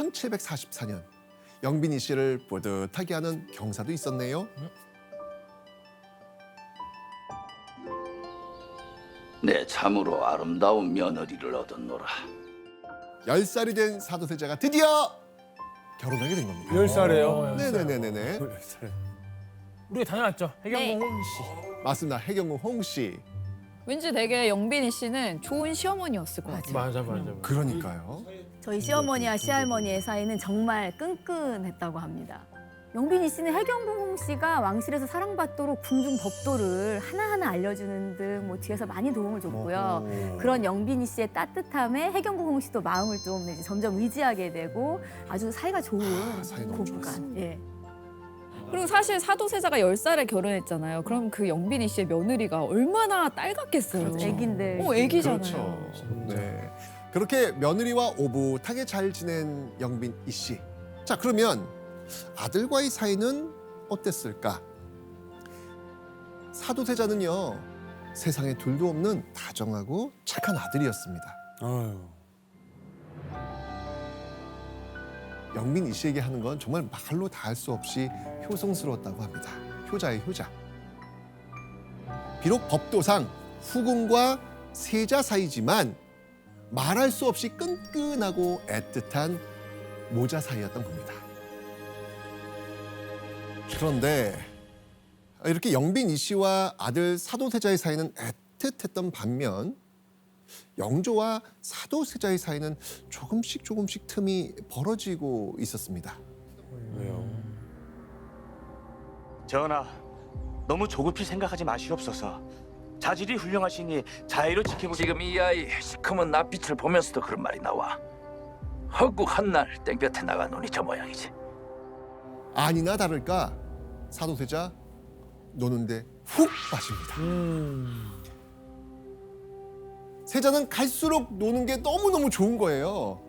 1744년 영빈이 씨를 뿌듯하게 하는 경사도 있었네요. 내 참으로 아름다운 며느리를 얻었노라. 10살이 된 사도세자가 드디어 결혼하게 된 겁니다. 10살이에요? 네네네네. 10살. 우리가 다녀왔죠. 해경공 씨. 맞습니다. 해경궁 홍 씨. 왠지 되게 영빈이 씨는 좋은 시어머니였을 것 같아요. 맞아. 그러니까요. 저희 시어머니와 시할머니의 사이는 정말 끈끈했다고 합니다. 영빈이 씨는 해경궁 씨가 왕실에서 사랑받도록 궁중 법도를 하나하나 알려주는 등 뭐 뒤에서 많이 도움을 줬고요. 그런 영빈이 씨의 따뜻함에 해경궁 씨도 마음을 좀 이제 점점 의지하게 되고 아주 사이가 좋은 사이 너무 부부간. 예. 그리고 사실 사도세자가 10살에 결혼했잖아요. 그럼 그 영빈이 씨의 며느리가 얼마나 딸 같겠어요. 애긴들. 애기잖아요. 그렇죠. 네. 그렇게 며느리와 오붓하게 잘 지낸 영빈 이 씨. 자, 그러면 아들과의 사이는 어땠을까? 사도세자는요, 세상에 둘도 없는 다정하고 착한 아들이었습니다. 아유. 영빈 이 씨에게 하는 건 정말 말로 다 할 수 없이 효성스러웠다고 합니다. 효자의 효자. 비록 법도상 후궁과 세자 사이지만 말할 수 없이 끈끈하고 애틋한 모자 사이였던 겁니다. 그런데 이렇게 영빈 이 씨와 아들 사도세자의 사이는 애틋했던 반면 영조와 사도세자의 사이는 조금씩 틈이 벌어지고 있었습니다. 왜요? 전하, 너무 조급히 생각하지 마시옵소서. 자질이 훌륭하시니 자의로 지켜보시. 지금 이 아이 시커먼 낯빛을 보면서도 그런 말이 나와. 헛국 한날 땡볕에 나가 눈이 저 모양이지. 아니나 다를까 사도세자 노는데 훅 빠집니다. 세자는 갈수록 노는 게 너무너무 좋은 거예요.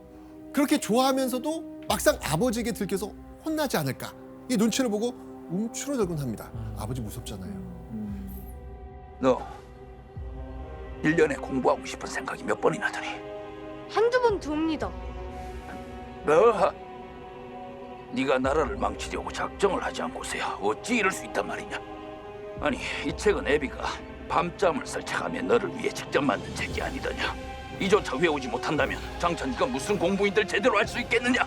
그렇게 좋아하면서도 막상 아버지에게 들켜서 혼나지 않을까. 이 눈치를 보고 움츠러들곤 합니다. 아버지 무섭잖아요. 너 1년에 공부하고 싶은 생각이 몇 번이나 드니? 한두 번 둡니다. 너 네가 나라를 망치려고 작정을 하지 않고서야 어찌 이럴 수 있단 말이냐? 아니, 이 책은 애비가 밤잠을 설쳐가며 너를 위해 직접 만든 책이 아니더냐? 이조차 외우지 못한다면 장차 네가 무슨 공부인들 제대로 할 수 있겠느냐?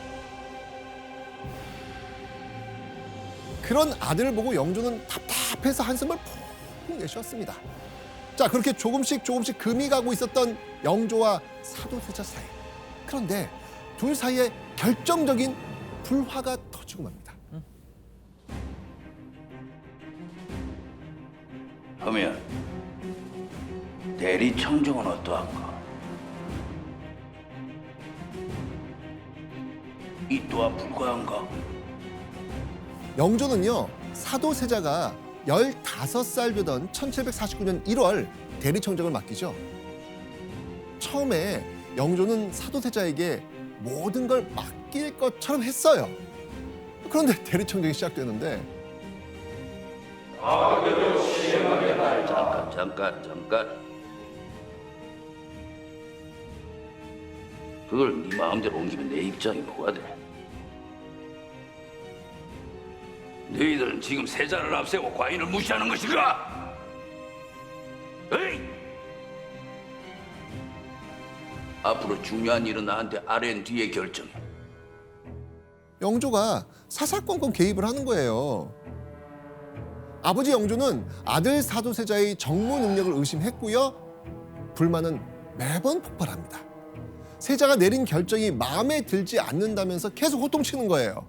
그런 아들을 보고 영조는 답답해서 한숨을 푹 내쉬었습니다. 자, 그렇게 조금씩 금이 가고 있었던 영조와 사도세자 사이. 그런데 둘 사이에 결정적인 불화가 터지고 맙니다. 하면 대리 청정은 어떠한가? 이 또한 불가한가? 영조는요, 사도세자가 15살 되던 1749년 1월 대리청정을 맡기죠. 처음에 영조는 사도세자에게 모든 걸 맡길 것처럼 했어요. 그런데 대리청정이 시작되는데 잠깐. 그걸 네 마음대로 옮기면 내 입장이 뭐가 돼? 너희들은 지금 세자를 앞세워 과인을 무시하는 것인가? 에이! 앞으로 중요한 일은 나한테 아랜 뒤에 결정해. 영조가 사사건건 개입을 하는 거예요. 아버지 영조는 아들 사도세자의 정무 능력을 의심했고요. 불만은 매번 폭발합니다. 세자가 내린 결정이 마음에 들지 않는다면서 계속 호통치는 거예요.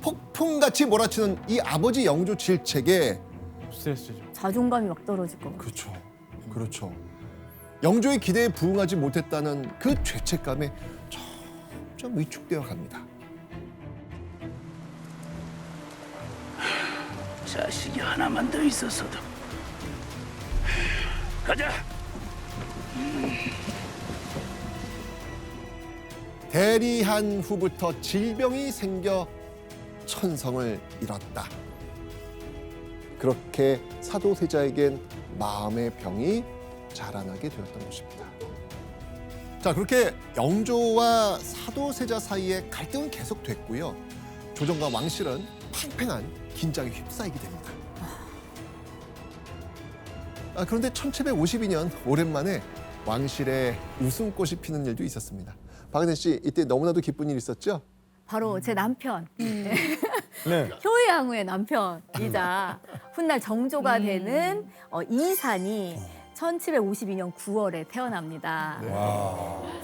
폭풍같이 몰아치는 이 아버지 영조 질책에 스트레스죠. 자존감이 막 떨어질 것 같아요. 그렇죠. 영조의 기대에 부응하지 못했다는 그 죄책감에 점점 위축되어 갑니다. 자식이 하나만 더 있었어도. 가자. 대리한 후부터 질병이 생겨 천성을 잃었다. 그렇게 사도세자에겐 마음의 병이 자라나게 되었던 것입니다. 자, 그렇게 영조와 사도세자 사이에 갈등은 계속됐고요. 조정과 왕실은 팽팽한 긴장에 휩싸이게 됩니다. 그런데 1752년 오랜만에 왕실에 웃음꽃이 피는 일도 있었습니다. 박은혜 씨, 이때 너무나도 기쁜 일이 있었죠? 바로 제 남편, 네. 효의왕후의 남편이자 훗날 정조가 되는 이산이 1752년 9월에 태어납니다.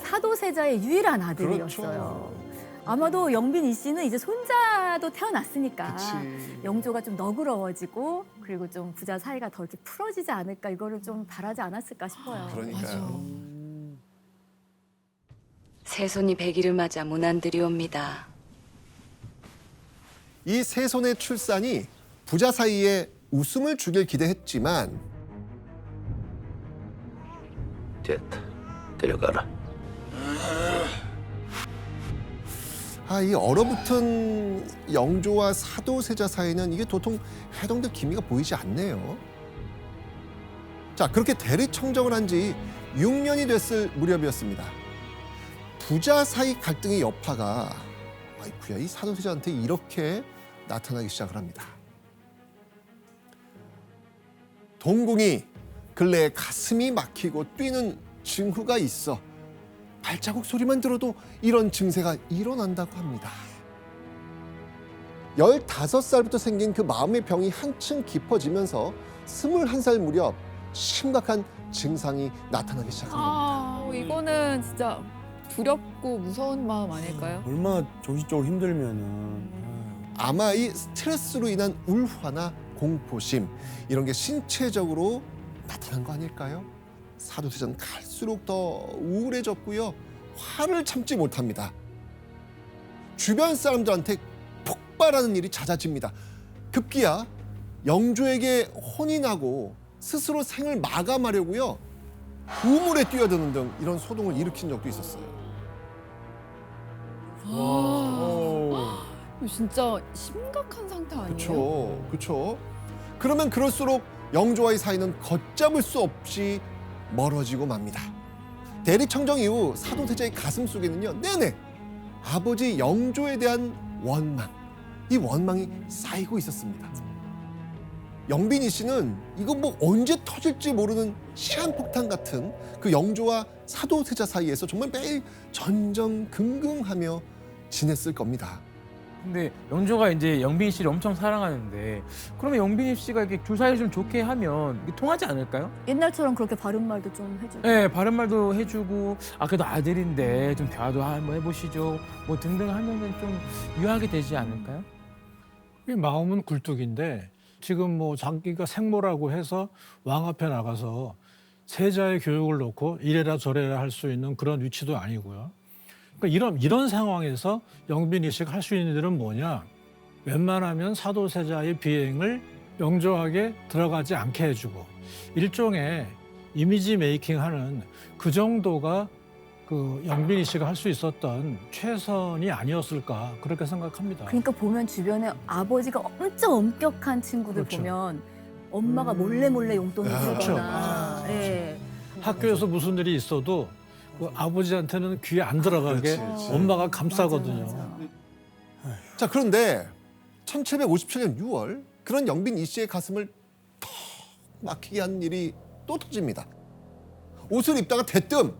사도세자의 유일한 아들이었어요. 아마도 영빈 이 씨는 이제 손자도 태어났으니까 그치. 영조가 좀 너그러워지고 그리고 좀 부자 사이가 더 이렇게 풀어지지 않을까 이거를 좀 바라지 않았을까 싶어요. 그러니까요. 새손이 100일을 맞아 문안드리옵니다. 이 세손의 출산이 부자 사이에 웃음을 주길 기대했지만 됐다. 데려가라. 이 얼어붙은 영조와 사도세자 사이는 이게 도통 해동될 기미가 보이지 않네요. 자, 그렇게 대리청정을 한 지 6년이 됐을 무렵이었습니다. 부자 사이 갈등의 여파가 아이쿠야 이 사도세자한테 이렇게 나타나기 시작을 합니다. 동궁이 근래에 가슴이 막히고 뛰는 징후가 있어 발자국 소리만 들어도 이런 증세가 일어난다고 합니다. 15살부터 생긴 그 마음의 병이 한층 깊어지면서 21살 무렵 심각한 증상이 나타나기 시작합니다. 이거는 진짜 두렵고 무서운 마음 아닐까요? 얼마나 정신적으로 힘들면은. 아마 이 스트레스로 인한 울화나 공포심 이런 게 신체적으로 나타난 거 아닐까요? 사도세자는 갈수록 더 우울해졌고요. 화를 참지 못합니다. 주변 사람들한테 폭발하는 일이 잦아집니다. 급기야 영조에게 혼이 나고 스스로 생을 마감하려고요. 우물에 뛰어드는 등 이런 소동을 일으킨 적도 있었어요. 이거 진짜 심각한 상태 아니에요? 그렇죠. 그러면 그럴수록 영조와의 사이는 걷잡을 수 없이 멀어지고 맙니다. 대리청정 이후 사도세자의 가슴 속에는요, 내내 아버지 영조에 대한 원망, 이 원망이 쌓이고 있었습니다. 영빈이 씨는 이거 뭐 언제 터질지 모르는 시한폭탄 같은 그 영조와 사도세자 사이에서 정말 매일 전전긍긍하며 지냈을 겁니다. 근데 영조가 이제 영빈 씨를 엄청 사랑하는데 그러면 영빈 씨가 이렇게 둘 사이 좀 좋게 하면 이게 통하지 않을까요? 옛날처럼 그렇게 바른 말도 좀 해주고. 네, 바른 말도 해주고 그래도 아들인데 좀 대화도 한번 해보시죠 뭐 등등 하면은 좀 유하게 되지 않을까요? 이 마음은 굴뚝인데 지금 뭐 자기가 생모라고 해서 왕 앞에 나가서 세자의 교육을 놓고 이래라 저래라 할 수 있는 그런 위치도 아니고요. 그러니까 이런 상황에서 영빈이 씨가 할 수 있는 일은 뭐냐? 웬만하면 사도세자의 비행을 영조하게 들어가지 않게 해주고 일종의 이미지 메이킹하는 그 정도가 그 영빈이 씨가 할 수 있었던 최선이 아니었을까 그렇게 생각합니다. 그러니까 보면 주변에 아버지가 엄청 엄격한 친구들 그렇죠. 보면 엄마가 몰래 용돈을 그렇죠. 주거나 예. 학교에서 무슨 일이 있어도 그 아버지한테는 귀에 안 들어가게 그렇지. 엄마가 감싸거든요. 맞아. 자, 그런데 1757년 6월 그런 영빈 이 씨의 가슴을 턱 막히게 한 일이 또 터집니다. 옷을 입다가 대뜸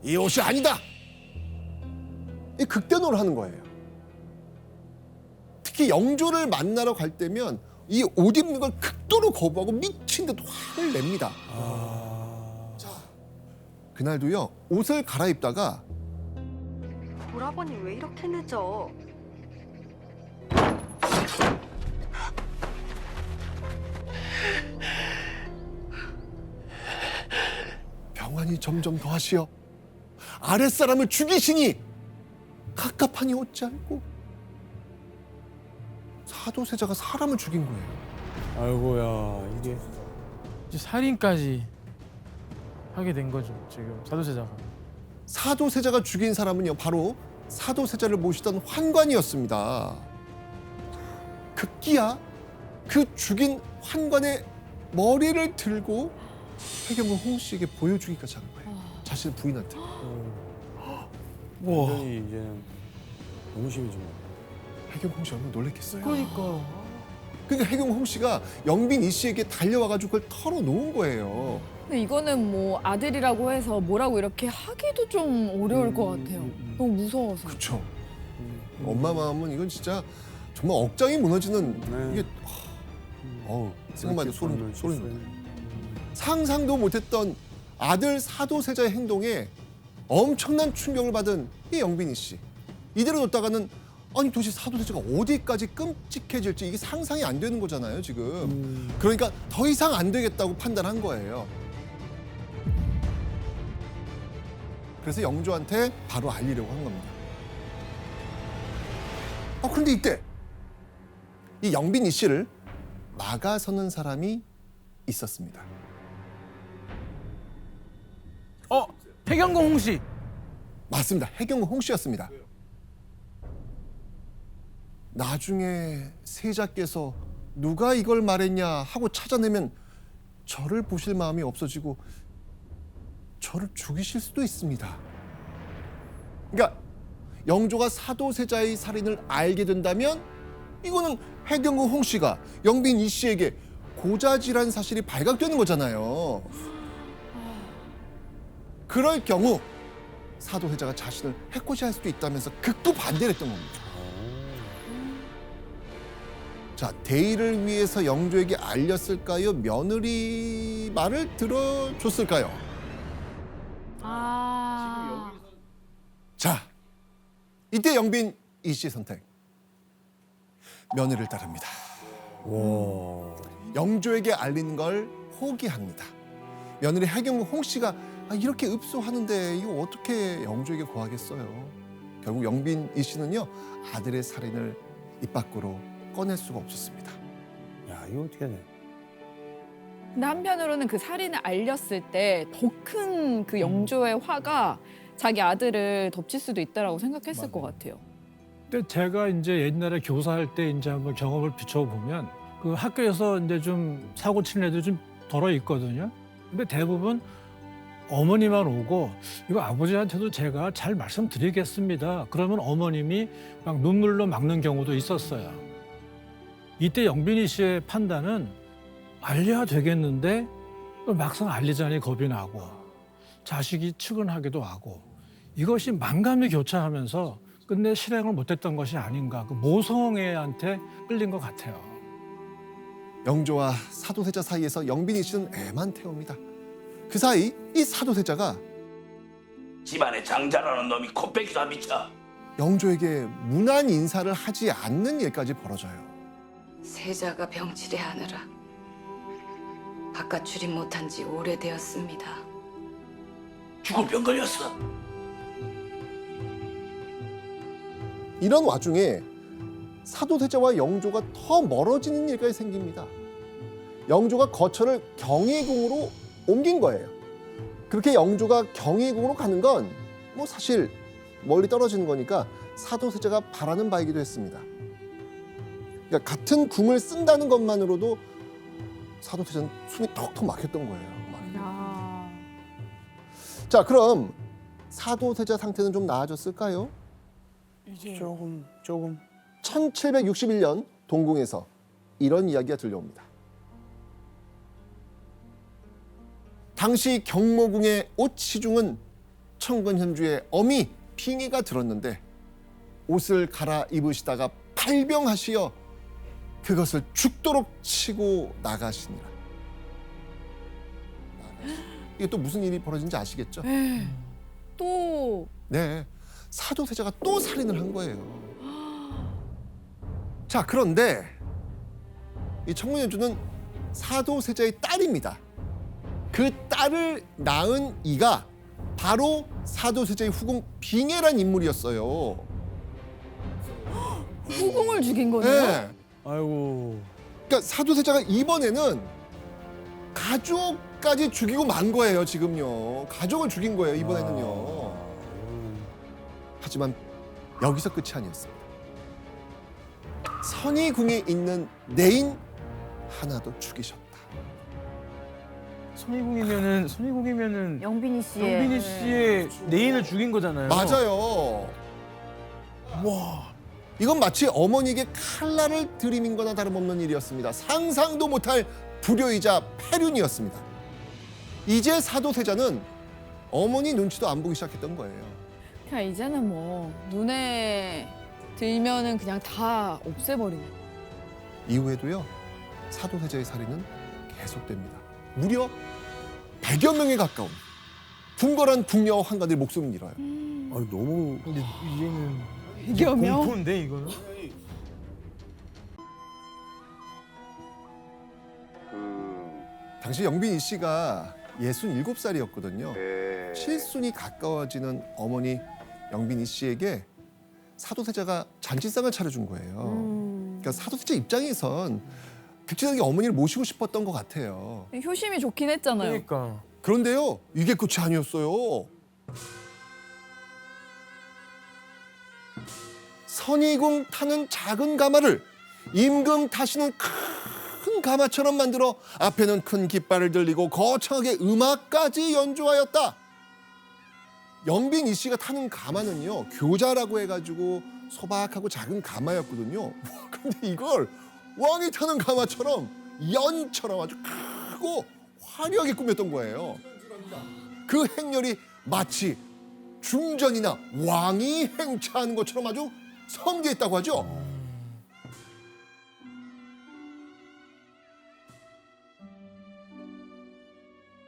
이 옷이 아니다! 이 극단호를 하는 거예요. 특히 영조를 만나러 갈 때면 이 옷 입는 걸 극도로 거부하고 미친 듯 화를 냅니다. 자, 그날도요, 옷을 갈아입다가 오라버니 왜 이렇게 늦어? 병환이 점점 더하시어 아랫사람을 죽이시니 갑갑하니 어찌할꼬. 사도세자가 사람을 죽인 거예요. 아이고야 이게 이제 살인까지 하게 된 거죠 지금 사도세자가. 사도세자가 죽인 사람은요, 바로 사도세자를 모시던 환관이었습니다. 급기야 그 죽인 환관의 머리를 들고 해경궁 홍 씨에게 보여주기까지 한 거예요. 자, 자신 부인한테. 완전히 이제는 너무 심해진 거. 해경홍 씨 얼마나 놀랬겠어요. 그러니까. 그러니까 해경홍 씨가 영빈 이 씨에게 달려와가지고 그걸 털어놓은 거예요. 근데 이거는 뭐 아들이라고 해서 뭐라고 이렇게 하기도 좀 어려울 것 같아요. 너무 무서워서. 그렇죠. 엄마 마음은 이건 진짜 정말 억장이 무너지는 네. 이게 생각만 해도 소름 돋아요. 돋아요. 상상도 못했던 아들 사도세자의 행동에 엄청난 충격을 받은 이 영빈이 씨. 이대로 뒀다가는 아니 도대체 사도세자가 어디까지 끔찍해질지 이게 상상이 안 되는 거잖아요 지금. 그러니까 더 이상 안 되겠다고 판단한 거예요. 그래서 영조한테 바로 알리려고 한 겁니다. 그런데 이때 이 영빈 이 씨를 막아서는 사람이 있었습니다. 해경궁 홍씨. 맞습니다. 해경궁 홍 씨였습니다. 나중에 세자께서 누가 이걸 말했냐 하고 찾아내면 저를 보실 마음이 없어지고 저를 죽이실 수도 있습니다. 그러니까 영조가 사도세자의 살인을 알게 된다면 이거는 해경궁 홍 씨가 영빈 이 씨에게 고자질한 사실이 발각되는 거잖아요. 그럴 경우 사도세자가 자신을 해코지할 수도 있다면서 극도 반대를 했던 겁니다. 자, 대의를 위해서 영조에게 알렸을까요? 며느리 말을 들어줬을까요? 자, 이때 영빈 이 씨의 선택. 며느리를 따릅니다. 영조에게 알리는 걸 포기합니다. 며느리 해경궁 홍 씨가 이렇게 읍소하는데 이거 어떻게 영조에게 고하겠어요? 결국 영빈 이 씨는요 아들의 살인을 입 밖으로 꺼낼 수가 없었습니다. 야, 이거 어떻게 돼? 근데 한편으로는 그 살인을 알렸을 때 더 큰 그 영조의 화가 자기 아들을 덮칠 수도 있다라고 생각했을 것 같아요. 근데 제가 이제 옛날에 교사할 때 이제 한번 경험을 비춰보면 그 학교에서 이제 좀 사고 치는 애들 좀 덜어 있거든요. 근데 대부분 어머니만 오고 이거 아버지한테도 제가 잘 말씀드리겠습니다. 그러면 어머님이 막 눈물로 막는 경우도 있었어요. 이때 영빈이 씨의 판단은 알려야 되겠는데 막상 알리자니 겁이 나고 자식이 측은하기도 하고 이것이 만감이 교차하면서 끝내 실행을 못했던 것이 아닌가. 그 모성애한테 끌린 것 같아요. 영조와 사도세자 사이에서 영빈이 씨는 애만 태웁니다. 그 사이 이 사도세자가 집안에 장자라는 놈이 코빼기도 안 미쳐. 영조에게 문안 인사를 하지 않는 일까지 벌어져요. 세자가 병치레 하느라 바깥 출입 못한 지 오래되었습니다. 죽을 병 걸렸어. 이런 와중에 사도세자와 영조가 더 멀어지는 일까지 생깁니다. 영조가 거처를 경희궁으로 옮긴 거예요. 그렇게 영조가 경희궁으로 가는 건 뭐 사실 멀리 떨어지는 거니까 사도세자가 바라는 바이기도 했습니다. 그러니까 같은 궁을 쓴다는 것만으로도 사도세자는 숨이 턱턱 막혔던 거예요. 자, 그럼 사도세자 상태는 좀 나아졌을까요? 조금 1761년 동궁에서 이런 이야기가 들려옵니다. 당시 경모궁의 오치중은 청건현주의 어미 빙의가 들었는데 옷을 갈아입으시다가 발병하시어 그것을 죽도록 치고 나가시니라. 이게 또 무슨 일이 벌어진지 아시겠죠? 또 네, 사도세자가 또 살인을 한 거예요. 자, 그런데 이 청문현주는 사도세자의 딸입니다. 그 딸을 낳은 이가 바로 사도세자의 후궁 빙의란 인물이었어요. 후궁을 죽인 거네요. 네. 아이고. 그러니까 사도세자가 이번에는 가족까지 죽이고 만 거예요. 지금요. 가족을 죽인 거예요. 이번에는요. 하지만 여기서 끝이 아니었습니다. 선희궁에 있는 내인 하나도 죽이셨다. 선희국이면은 영빈이 씨의 영빈이 씨의 내인을 죽인 거잖아요. 맞아요. 와, 이건 마치 어머니에게 칼날을 들이민 거나 다름없는 일이었습니다. 상상도 못할 불효이자 폐륜이었습니다. 이제 사도세자는 어머니 눈치도 안 보기 시작했던 거예요. 그냥 이제는 뭐 눈에 들면은 그냥 다 없애버리는. 이후에도요, 사도세자의 살인은 계속됩니다. 무려 100여 명에 가까운 궁궐한 궁녀와 환관들이 목숨을 잃어요. 아니 너무 근데 이제는 100여 명? 공포인데 이거는? 당시 영빈이 씨가 67살이었거든요. 칠순이 가까워지는 어머니 영빈이 씨에게 사도세자가 잔치상을 차려준 거예요. 그러니까 사도세자 입장에선 극진하게 어머니를 모시고 싶었던 것 같아요. 효심이 좋긴 했잖아요. 그러니까. 그런데요, 이게 끝이 아니었어요. 선희궁 타는 작은 가마를 임금 타시는 큰 가마처럼 만들어 앞에는 큰 깃발을 들리고 거창하게 음악까지 연주하였다. 영빈 이 씨가 타는 가마는요, 교자라고 해가지고 소박하고 작은 가마였거든요. 근데 이걸 왕이 타는 가마처럼 연처럼 아주 크고 화려하게 꾸몄던 거예요. 그 행렬이 마치 중전이나 왕이 행차하는 것처럼 아주 성대했다고 하죠.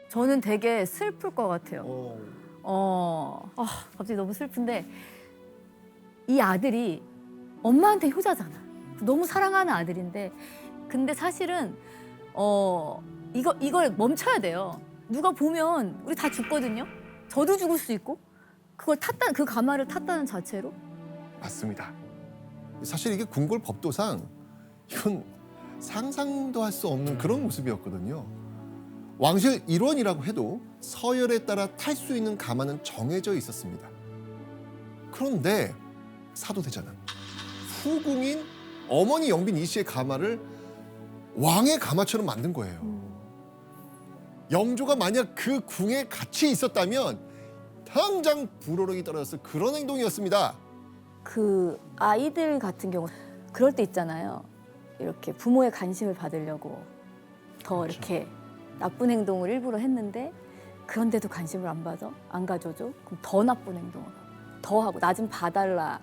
저는 되게 슬플 것 같아요. 갑자기 너무 슬픈데 이 아들이 엄마한테 효자잖아. 너무 사랑하는 아들인데, 근데 사실은 이걸 멈춰야 돼요. 누가 보면 우리 다 죽거든요. 저도 죽을 수 있고, 그 가마를 탔다는 자체로. 맞습니다. 사실 이게 궁궐 법도상 이건 상상도 할 수 없는 그런 모습이었거든요. 왕실 일원이라고 해도 서열에 따라 탈 수 있는 가마는 정해져 있었습니다. 그런데 사도세자는 후궁인 어머니 영빈 이 씨의 가마를 왕의 가마처럼 만든 거예요. 영조가 만약 그 궁에 같이 있었다면 당장 불호령이 떨어졌을 그런 행동이었습니다. 그 아이들 같은 경우 그럴 때 있잖아요. 이렇게 부모의 관심을 받으려고 더 그렇죠. 이렇게 나쁜 행동을 일부러 했는데, 그런데도 관심을 안 가져줘. 그럼 더 나쁜 행동을 더 하고, 나 좀 봐달라,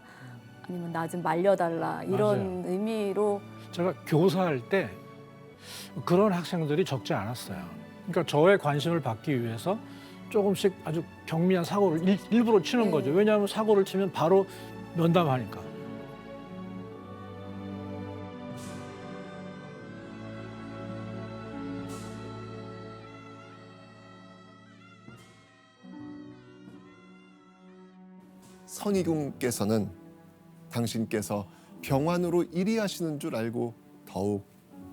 아니면 나 좀 말려달라, 이런 의미로. 제가 교사할 때 그런 학생들이 적지 않았어요. 그러니까 저의 관심을 받기 위해서 조금씩 아주 경미한 사고를 일부러 치는 거죠. 왜냐하면 사고를 치면 바로 면담하니까. 선희궁께서는 당신께서 병환으로 일희하시는 줄 알고 더욱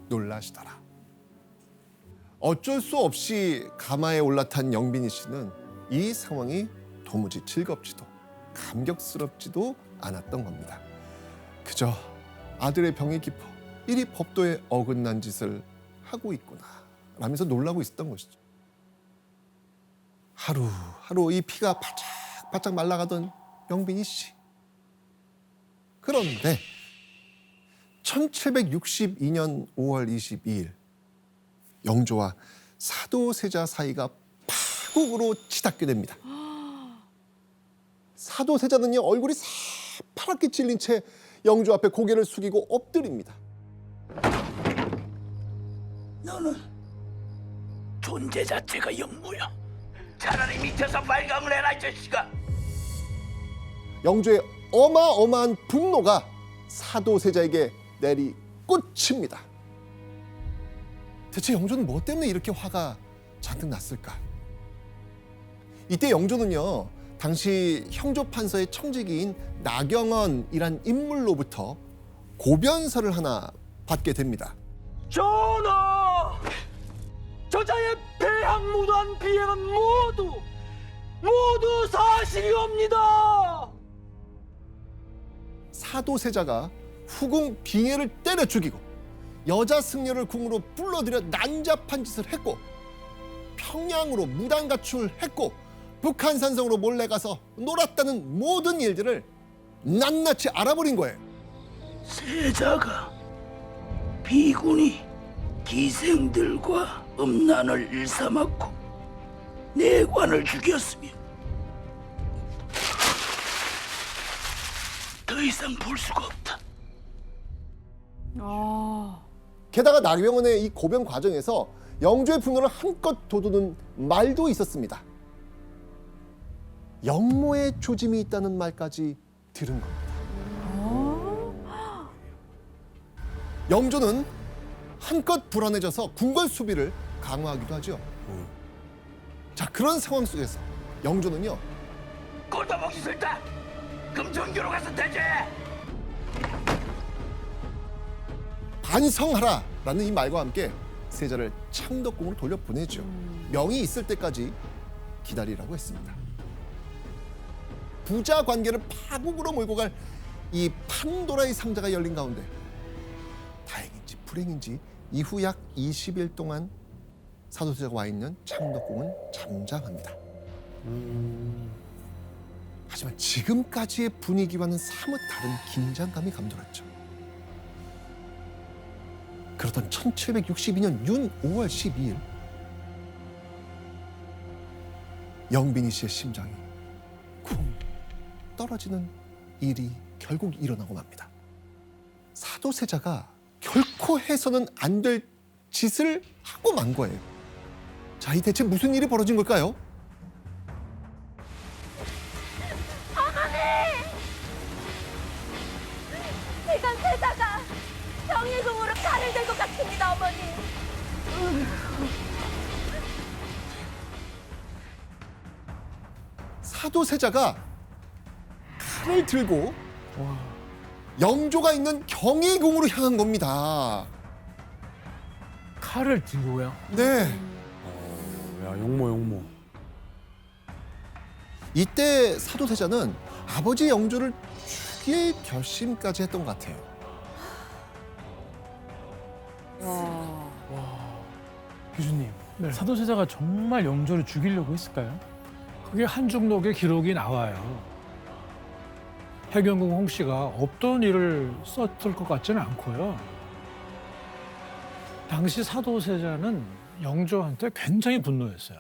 놀라시더라. 어쩔 수 없이 가마에 올라탄 영빈이 씨는 이 상황이 도무지 즐겁지도 감격스럽지도 않았던 겁니다. 그저 아들의 병이 깊어 이리 법도에 어긋난 짓을 하고 있구나 라면서 놀라고 있었던 것이죠. 하루하루 이 피가 바짝바짝 말라가던 영빈이 씨. 그런데 1762년 5월 22일 영조와 사도세자 사이가 파국으로 치닫게 됩니다. 사도세자는요, 얼굴이 새파랗게 찔린 채 영조 앞에 고개를 숙이고 엎드립니다. 너는 존재 자체가 영모야. 차라리 밑에서 발광을 해라, 이 자식아. 영조의 어마어마한 분노가 사도세자에게 내리꽂힙니다. 대체 영조는 뭐 때문에 이렇게 화가 잔뜩 났을까? 이때 영조는요, 당시 형조판서의 청지기인 나경원이란 인물로부터 고변서를 하나 받게 됩니다. 전하! 저자의 배항무도한 비행은 모두 사실이옵니다. 사도세자가 후궁 빙해를 때려 죽이고 여자 승려를 궁으로 불러들여 난잡한 짓을 했고, 평양으로 무단 가출했고 북한 산성으로 몰래 가서 놀았다는 모든 일들을 낱낱이 알아버린 거예요. 세자가 비군이 기생들과 음란을 일삼았고 내관을 죽였으며 더 이상 볼 수가 없다. 게다가 나경원의 이 고변 과정에서 영조의 분노를 한껏 돋우는 말도 있었습니다. 영모의 조짐이 있다는 말까지 들은 겁니다. 영조는 한껏 불안해져서 궁궐 수비를 강화하기도 하죠. 자, 그런 상황 속에서 영조는요, 꼴다보기 싫다. 금정교로 가서 대제해. 반성하라라는 이 말과 함께 세자를 창덕궁으로 돌려보내죠. 명이 있을 때까지 기다리라고 했습니다. 부자 관계를 파국으로 몰고 갈 이 판도라의 상자가 열린 가운데 다행인지 불행인지 이후 약 20일 동안 사도세자가 와 있는 창덕궁은 잠잠합니다. 하지만 지금까지의 분위기와는 사뭇 다른 긴장감이 감돌았죠. 그러던 1762년 윤 5월 12일 영빈이 씨의 심장이 쿵 떨어지는 일이 결국 일어나고 맙니다. 사도세자가 결코 해서는 안 될 짓을 하고 만 거예요. 자, 이 대체 무슨 일이 벌어진 걸까요? 지금 세자가 경희궁으로 칼을 들고 갔습니다, 어머니. 사도세자가 칼을 들고 영조가 있는 경희궁으로 향한 겁니다. 칼을 들고요. 네. 야, 용모. 이때 사도세자는 아버지 영조를 죽일 결심까지 했던 것 같아요. 교수님, 네. 사도세자가 정말 영조를 죽이려고 했을까요? 그게 한중록의 기록이 나와요. 해경궁 홍씨가 없던 일을 썼을 것 같지는 않고요. 당시 사도세자는 영조한테 굉장히 분노했어요.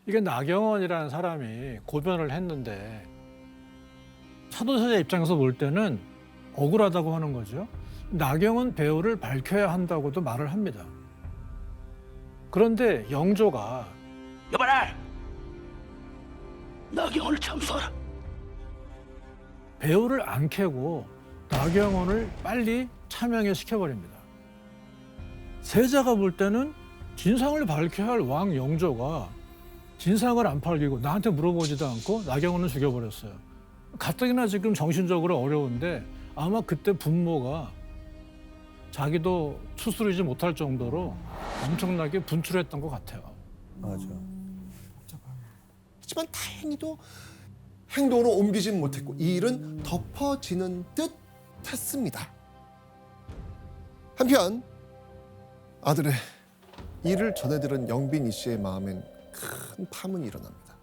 이게 나경원이라는 사람이 고변을 했는데 사도세자 입장에서 볼 때는 억울하다고 하는 거죠. 나경원 배우를 밝혀야 한다고도 말을 합니다. 그런데 영조가 여봐라. 나경원을 참수하라. 배우를 안 캐고 나경원을 빨리 차명에 시켜버립니다. 세자가 볼 때는 진상을 밝혀야 할 왕 영조가 진상을 안 밝히고 나한테 물어보지도 않고 나경원을 죽여버렸어요. 가뜩이나 지금 정신적으로 어려운데 아마 그때 분모가 자기도 추스르지 못할 정도로 엄청나게 분출했던 것 같아요. 맞아. 하지만 다행히도 행동으로 옮기진 못했고 이 일은 덮어지는 듯 했습니다. 한편 아들의 일을 전해들은 영빈이 씨의 마음엔 큰 파문이 일어납니다.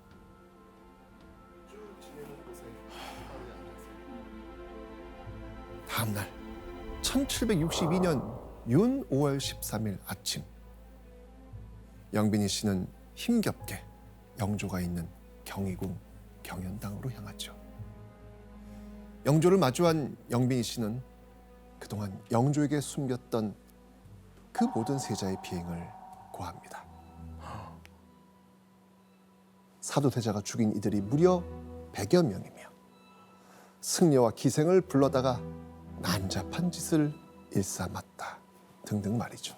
다음 날 1762년 윤 5월 13일 아침 영빈이 씨는 힘겹게 영조가 있는 경희궁 경연당으로 향하죠. 영조를 마주한 영빈이 씨는 그동안 영조에게 숨겼던 그 모든 세자의 비행을 고합니다. 사도세자가 죽인 이들이 무려 100여 명이며 승려와 기생을 불러다가 난잡한 짓을 일삼았다 등등 말이죠.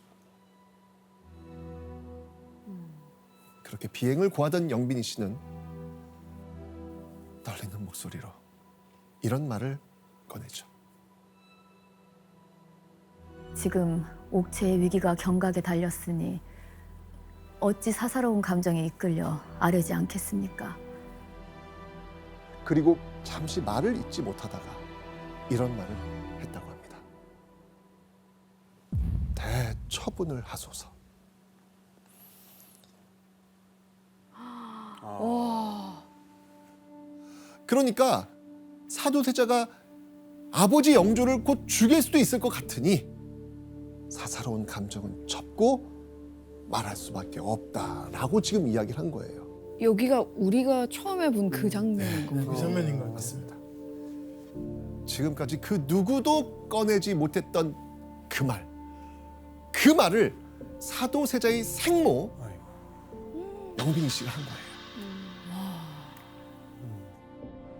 그렇게 비행을 고하던 영빈이 씨는 떨리는 목소리로 이런 말을 꺼내죠. 지금 옥체의 위기가 경각에 달렸으니 어찌 사사로운 감정에 이끌려 아뢰지 않겠습니까? 그리고 잠시 말을 잇지 못하다가 이런 말을 했다고 합니다. 대처분을 하소서. 와. 그러니까 사도세자가 아버지 영조를 곧 죽일 수도 있을 것 같으니 사사로운 감정은 접고 말할 수밖에 없다라고 지금 이야기를 한 거예요. 여기가 우리가 처음에 본 그 장면인 그 건가요? 장면인 것 같아요. 맞습니다. 지금까지 그 누구도 꺼내지 못했던 그 말. 그 말을 사도세자의 생모 영빈이 씨가 한 거예요.